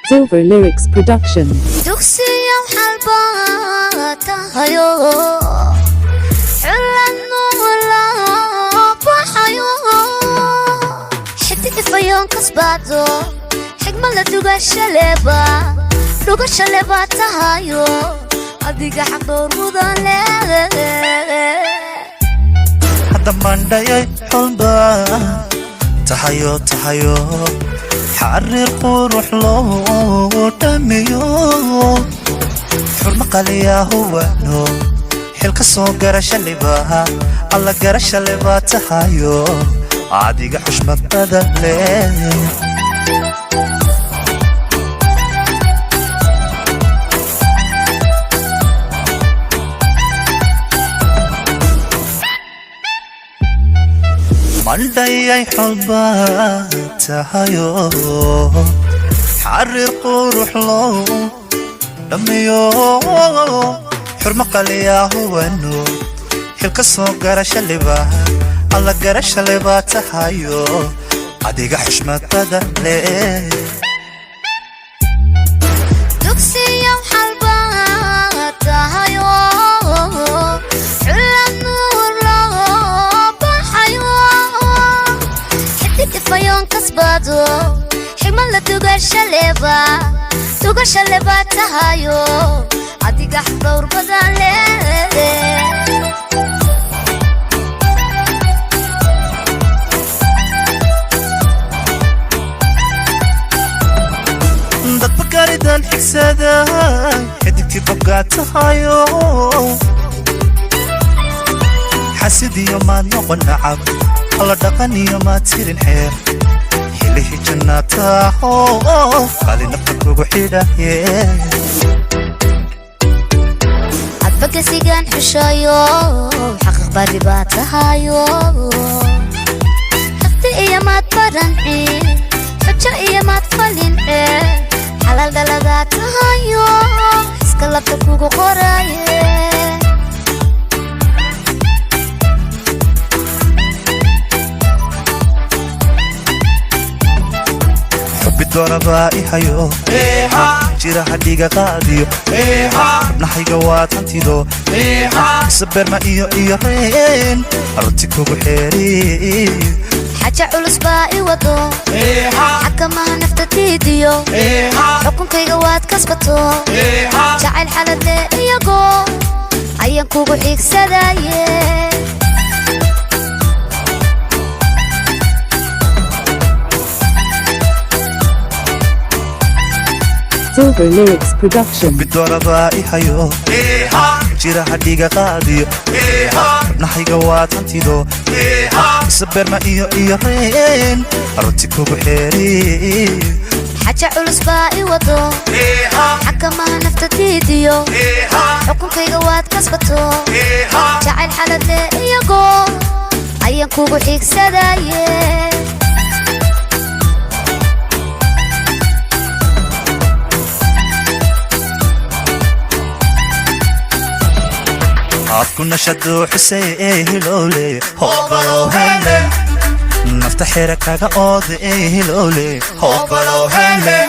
Silver Lyrics Production. dugsiyaw xalbaatahayo cilanu laabaxayo xidig ifayoon kasbaado xigmad la dhugashaleba tahayo adiga xaqdowr mudan hadda mandhayay xulba tahayo xariir qurux loo dhamiyo xurmo qaliyaa huwano xilka soo garasha libaha alla garasha liba tahayo adiga xushmad badan leh mandhayay xulba tahayo xariir qurux loo dhamiyo xurmo qaliyaa huwano xilka soo garasha libaha alla garasha liba tahayo adiga xushmad badan leh dugsiyaw xalbaatahayo fayoon kasbaado xigmad la dhugashaleba tahayo adiga xaqdowr badan leh dadba gaaridan xigsada xidigtii bobgaa tahayo xasidiyo maad noqon nacab alla dhaqaniyo maad tirin xeer xilihii jannaataho qali nafta kugu xidhaye adbagasigaan xushayo xaqiiq baadi baa tahayo xifdi iyo maad baranci xujo iyo maad falince xalaal dhaladaa tahayo iska labta kugu qoraye bidoraba ihayo jira hadhiga qaadiyo nahayga waad hantido saberma iyo reen arunti kugu xeeri xaja culus baa i wado xakamaha nafta diidiyo xukunkayga waad kasbato jacayl xalade iyago ayaan kugu xiigsadaye Silver Lyrics Production. bidoraba ihayo jira hadhiga qaadiyo nahayga waad hantido saberma iyo reen arunti kugu xeeri xaja culus baa i wado xakamaha nafta diidiyo xukunkayga waad kasbato jacayl xalade iyago ayaan kugu xiigsadaye عادكنا شدو حسي هلولي هوبلو هلي نفتح ركاكا اوضي هلولي هوبلو هلي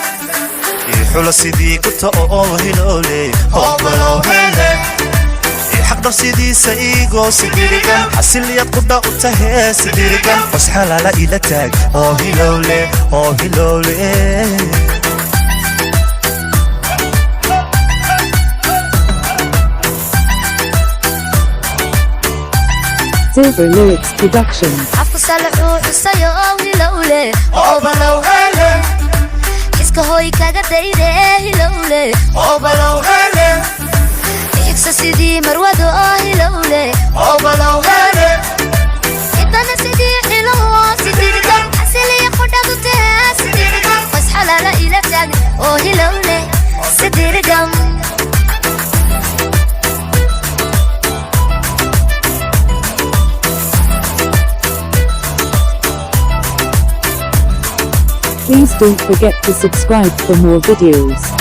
يحول سيدي كنت هلولي هوبلو هلي يحقدر سيدي سايقو سيديريكا حسن لي قدا قلتها سيديريكا بس حلالا إلى تاج هلولي هلولي Silver Lyrics Production. afku salaxu xusayo hilowle obalow hele iska hooy kaga dayde hilowle obalow hele igsa sidii marwado hilowle obalow hele idana sidii xilo sidiriga asiliya qodhadu taa sidiriga bas xalaala ila taag oo hilowle sidiriga Please don't forget to subscribe for more videos.